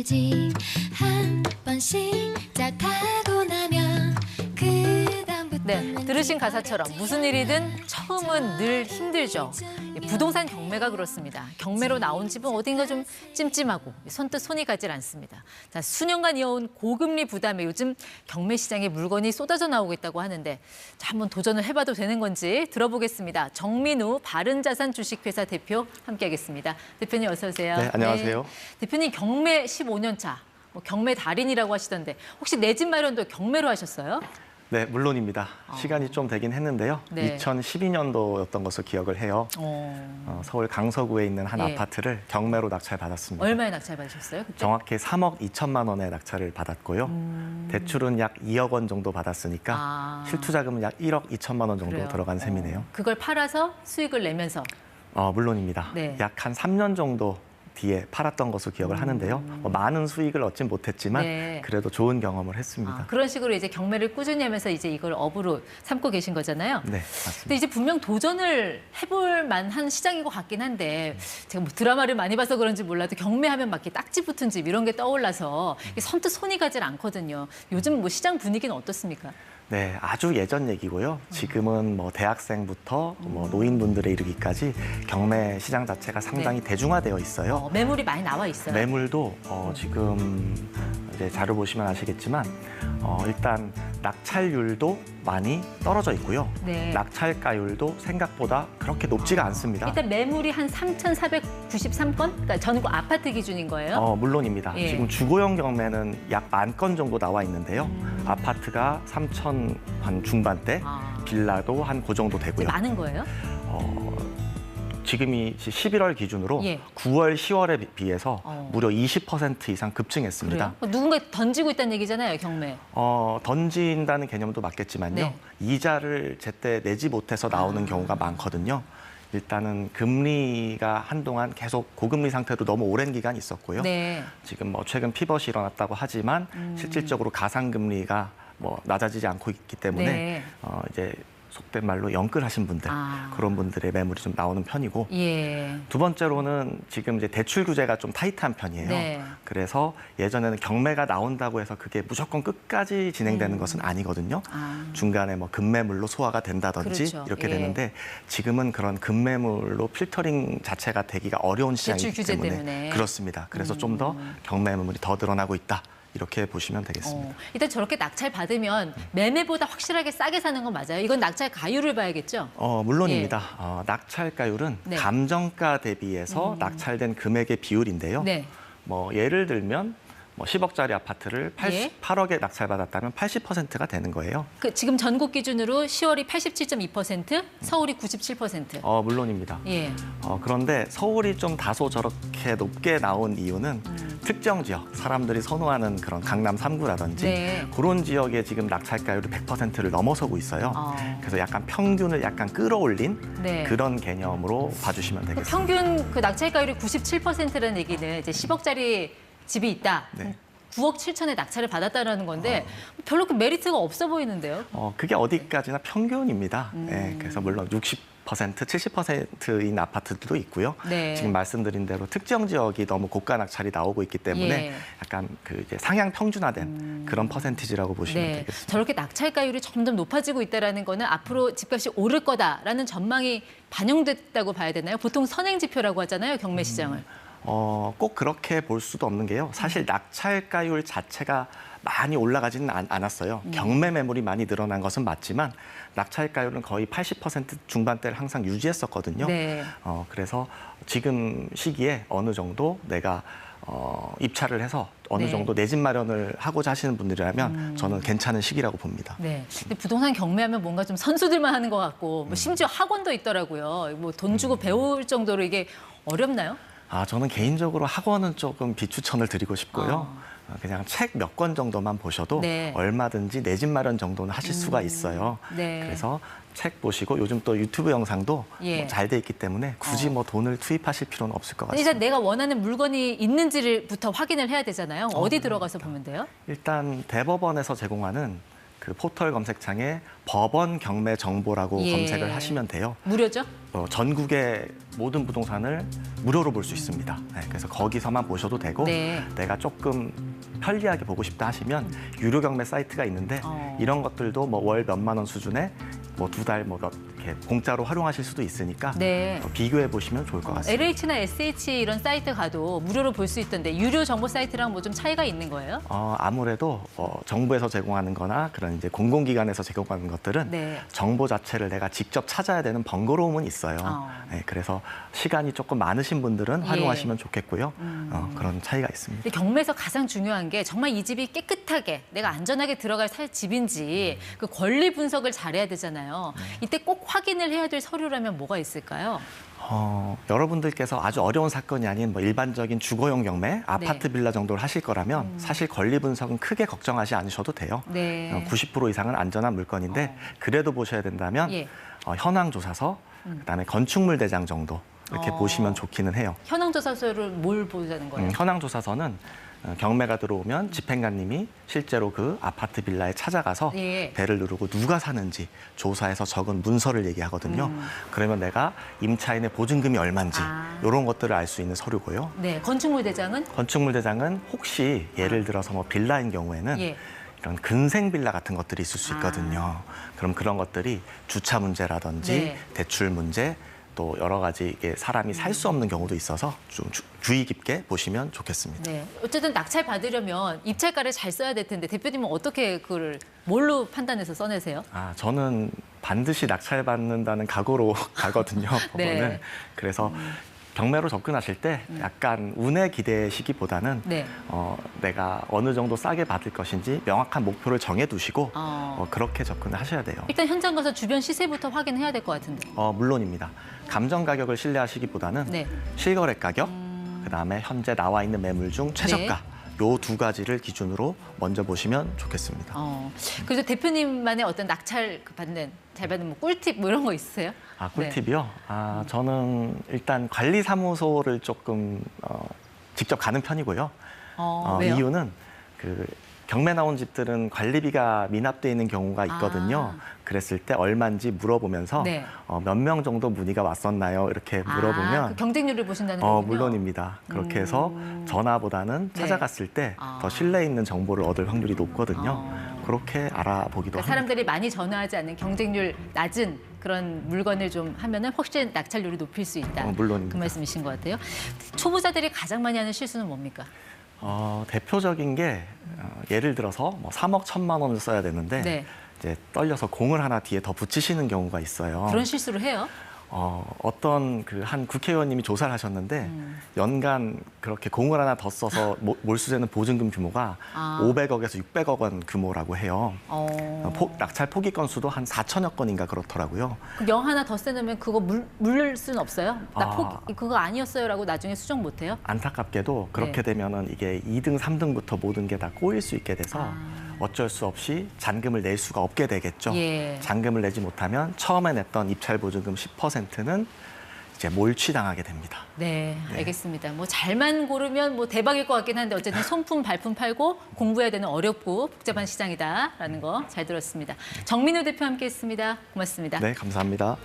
아니지. 한 번 시작하고 나면 네, 들으신 가사처럼 무슨 일이든 처음은 늘 힘들죠. 부동산 경매가 그렇습니다. 경매로 나온 집은 어딘가 좀 찜찜하고 선뜻 손이 가질 않습니다. 자, 수년간 이어온 고금리 부담에 요즘 경매 시장에 물건이 쏟아져 나오고 있다고 하는데 자, 한번 도전을 해봐도 되는 건지 들어보겠습니다. 정민우 바른자산 주식회사 대표 함께하겠습니다. 대표님 어서 오세요. 네, 안녕하세요. 네. 대표님 경매 15년 차, 경매 달인이라고 하시던데 혹시 내 집 마련도 경매로 하셨어요? 네, 물론입니다. 시간이 좀 되긴 했는데요. 네. 2012년도였던 것을 기억을 해요. 서울 강서구에 있는 한 예. 아파트를 경매로 낙찰받았습니다. 얼마에 낙찰 받으셨어요? 그때? 정확히 3억 2천만 원의 낙찰을 받았고요. 대출은 약 2억 원 정도 받았으니까 실투자금은 약 1억 2천만 원 정도 그래요. 들어간 셈이네요. 그걸 팔아서 수익을 내면서 물론입니다. 네. 약 한 3년 정도 뒤에 팔았던 것으로 기억을 하는데요. 많은 수익을 얻진 못했지만 네. 그래도 좋은 경험을 했습니다. 그런 식으로 이제 경매를 꾸준히 하면서 이제 이걸 업으로 삼고 계신 거잖아요. 네, 맞습니다. 근데 이제 분명 도전을 해볼 만한 시장인 것 같긴 한데 제가 뭐 드라마를 많이 봐서 그런지 몰라도 경매하면 막 이렇게 딱지 붙은 집 이런 게 떠올라서 이게 선뜻 손이 가질 않거든요. 요즘 뭐 시장 분위기는 어떻습니까? 네, 아주 예전 얘기고요. 지금은 뭐 대학생부터 뭐 노인분들에 이르기까지 경매 시장 자체가 상당히 대중화되어 있어요. 매물이 많이 나와 있어요. 매물도 지금 이제 자료 보시면 아시겠지만 일단 낙찰률도 많이 떨어져 있고요. 네. 낙찰가율도 생각보다 그렇게 높지가 않습니다. 일단 매물이 한 3,493건? 그러니까 전국 아파트 기준인 거예요? 물론입니다. 예. 지금 주거용 경매는 약 10,000건 정도 나와 있는데요. 아파트가 3,000 한 중반대, 빌라도 한 그 정도 되고요. 많은 거예요? 지금이 11월 기준으로 예. 9월, 10월에 비해서 무려 20% 이상 급증했습니다. 그래요? 누군가 던지고 있다는 얘기잖아요, 경매. 던진다는 개념도 맞겠지만요. 네. 이자를 제때 내지 못해서 나오는 경우가 많거든요. 일단은 금리가 한동안 계속 고금리 상태로 너무 오랜 기간이 있었고요. 네. 지금 뭐 최근 피벗이 일어났다고 하지만 실질적으로 가상금리가 뭐 낮아지지 않고 있기 때문에 네. 이제 속된 말로 영끌하신 분들 그런 분들의 매물이 좀 나오는 편이고 예. 두 번째로는 지금 이제 대출 규제가 좀 타이트한 편이에요. 네. 그래서 예전에는 경매가 나온다고 해서 그게 무조건 끝까지 진행되는 것은 아니거든요. 중간에 뭐 급매물로 소화가 된다든지 그렇죠. 이렇게 예. 되는데 지금은 그런 급매물로 필터링 자체가 되기가 어려운 시장이기 대출 규제 때문에 때문에. 그렇습니다. 그래서 좀 더 경매 매물이 더 늘어나고 있다. 이렇게 보시면 되겠습니다. 일단 저렇게 낙찰 받으면 매매보다 확실하게 싸게 사는 건 맞아요? 이건 낙찰 가율을 봐야겠죠? 물론입니다. 낙찰가율은 네. 감정가 대비해서 낙찰된 금액의 비율인데요. 네. 뭐 예를 들면 뭐 10억짜리 아파트를 예. 8억에 낙찰받았다면 80%가 되는 거예요. 지금 전국 기준으로 10월이 87.2%, 서울이 97%. 물론입니다. 예. 그런데 서울이 좀 다소 저렇게 높게 나온 이유는 특정 지역, 사람들이 선호하는 그런 강남 3구라든지 네. 그런 지역에 지금 낙찰가율이 100%를 넘어서고 있어요. 그래서 약간 평균을 약간 끌어올린 네. 그런 개념으로 봐주시면 되겠습니다. 평균 그 낙찰 가율이 97%라는 얘기는 이제 10억짜리 집이 있다. 네. 9억 7천에 낙찰을 받았다라는 건데 별로 그 메리트가 없어 보이는데요. 그게 어디까지나 평균입니다. 네, 그래서 물론 60%, 70%인 아파트들도 있고요. 네. 지금 말씀드린 대로 특정 지역이 너무 고가 낙찰이 나오고 있기 때문에 예. 약간 그 이제 상향 평준화된 그런 퍼센티지라고 보시면 네. 되겠습니다. 저렇게 낙찰 가율이 점점 높아지고 있다는 거는 앞으로 집값이 오를 거다라는 전망이 반영됐다고 봐야 되나요? 보통 선행 지표라고 하잖아요, 경매 시장을. 꼭 그렇게 볼 수도 없는 게요. 사실 낙찰가율 자체가 많이 올라가지는 않았어요. 경매 매물이 많이 늘어난 것은 맞지만 낙찰가율은 거의 80% 중반대를 항상 유지했었거든요. 네. 그래서 지금 시기에 어느 정도 내가 입찰을 해서 어느 네. 정도 내 집 마련을 하고자 하시는 분들이라면 저는 괜찮은 시기라고 봅니다. 네. 근데 부동산 경매하면 뭔가 좀 선수들만 하는 것 같고 뭐 심지어 학원도 있더라고요. 뭐 돈 주고 배울 정도로 이게 어렵나요? 저는 개인적으로 학원은 조금 비추천을 드리고 싶고요. 그냥 책 몇 권 정도만 보셔도 네. 얼마든지 내 집 마련 정도는 하실 수가 있어요. 네. 그래서 책 보시고 요즘 또 유튜브 영상도 예. 잘 돼 있기 때문에 굳이 뭐 돈을 투입하실 필요는 없을 것 같습니다. 일단 내가 원하는 물건이 있는지부터 확인을 해야 되잖아요. 어디 들어가서 보면 돼요? 일단 대법원에서 제공하는 그 포털 검색창에 법원 경매 정보라고 예. 검색을 하시면 돼요. 무료죠? 전국의 모든 부동산을 무료로 볼 수 있습니다. 네, 그래서 거기서만 보셔도 되고 네. 내가 조금 편리하게 보고 싶다 하시면 유료 경매 사이트가 있는데 이런 것들도 뭐 월 몇만 원 수준에 뭐 2달 뭐 이렇게 공짜로 활용하실 수도 있으니까 네. 비교해 보시면 좋을 것 같습니다. LH나 SH 이런 사이트 가도 무료로 볼 수 있던데 유료 정보 사이트랑 뭐 좀 차이가 있는 거예요? 아무래도 정부에서 제공하는 거나 그런 이제 공공기관에서 제공하는 것들은 네. 정보 자체를 내가 직접 찾아야 되는 번거로움은 있어요. 네, 그래서 시간이 조금 많으신 분들은 예. 활용하시면 좋겠고요. 그런 차이가 있습니다. 근데 경매에서 가장 중요한 게 정말 이 집이 깨끗하게 내가 안전하게 들어갈 살 집인지 그 권리 분석을 잘해야 되잖아요. 이때 꼭 확인을 해야 될 서류라면 뭐가 있을까요? 여러분들께서 아주 어려운 사건이 아닌 뭐 일반적인 주거용 경매, 아파트 빌라 정도를 하실 거라면 사실 권리 분석은 크게 걱정하지 않으셔도 돼요. 네. 90% 이상은 안전한 물건인데 그래도 보셔야 된다면 예. 현황 조사서, 그다음에 건축물 대장 정도 이렇게 보시면 좋기는 해요. 현황조사서를 뭘 보자는 거예요? 현황 조사서는 경매가 들어오면 집행관님이 실제로 그 아파트 빌라에 찾아가서 예. 배를 누르고 누가 사는지 조사해서 적은 문서를 얘기하거든요. 그러면 내가 임차인의 보증금이 얼마인지 이런 것들을 알 수 있는 서류고요. 네. 건축물 대장은? 건축물 대장은 혹시 예를 들어서 뭐 빌라인 경우에는 예. 이런 근생 빌라 같은 것들이 있을 수 있거든요. 그럼 그런 것들이 주차 문제라든지 네. 대출 문제 또 여러 가지 이게 사람이 살 수 없는 경우도 있어서 좀 주의 깊게 보시면 좋겠습니다. 네. 어쨌든 낙찰 받으려면 입찰가를 잘 써야 될 텐데 대표님은 어떻게 그걸 뭘로 판단해서 써내세요? 저는 반드시 낙찰받는다는 각오로 가거든요, 법원은. 네. 그래서 경매로 접근하실 때 약간 운에 기대시기보다는 네. 내가 어느 정도 싸게 받을 것인지 명확한 목표를 정해두시고 그렇게 접근을 하셔야 돼요. 일단 현장 가서 주변 시세부터 확인해야 될 것 같은데. 물론입니다. 감정 가격을 신뢰하시기보다는 네. 실거래 가격, 그다음에 현재 나와 있는 매물 중 최저가 네. 요 두 가지를 기준으로 먼저 보시면 좋겠습니다. 그래서 대표님만의 어떤 낙찰 잘 받는 뭐 꿀팁 뭐 이런 거 있으세요? 꿀팁이요? 저는 일단 관리사무소를 조금 직접 가는 편이고요. 왜요? 이유는 그 경매 나온 집들은 관리비가 미납돼 있는 경우가 있거든요. 그랬을 때 얼마인지 물어보면서 네. 몇 명 정도 문의가 왔었나요? 이렇게 물어보면 그 경쟁률을 보신다는 거군요. 물론입니다. 그렇게 해서 전화보다는 네. 찾아갔을 때 더 신뢰 있는 정보를 얻을 확률이 높거든요. 그렇게 알아보기도 그러니까 합니다. 사람들이 많이 전화하지 않는 경쟁률 낮은 그런 물건을 좀 하면은 훨씬 낙찰률이 높일 수 있다. 물론입니다. 그 말씀이신 것 같아요. 초보자들이 가장 많이 하는 실수는 뭡니까? 대표적인 게 예를 들어서 뭐 3억 1천만 원을 써야 되는데 네. 이제 떨려서 공을 하나 뒤에 더 붙이시는 경우가 있어요. 그런 실수를 해요? 어떤 그 한 국회의원님이 조사를 하셨는데 연간 그렇게 공을 하나 더 써서 몰수되는 보증금 규모가 500억에서 600억 원 규모라고 해요. 낙찰 포기 건수도 한 4천여 건인가 그렇더라고요. 그 영 하나 더 써놓으면 그거 물을 수는 없어요? 그거 아니었어요라고 나중에 수정 못해요? 안타깝게도 그렇게 네. 되면은 이게 2등, 3등부터 모든 게 다 꼬일 수 있게 돼서 어쩔 수 없이 잔금을 낼 수가 없게 되겠죠. 예. 잔금을 내지 못하면 처음에 냈던 입찰 보증금 10%는 이제 몰취당하게 됩니다. 네, 알겠습니다. 뭐 잘만 고르면 뭐 대박일 것 같긴 한데 어쨌든 손품 발품 팔고 공부해야 되는 어렵고 복잡한 시장이다라는 거 잘 들었습니다. 정민우 대표 함께했습니다. 고맙습니다. 네, 감사합니다.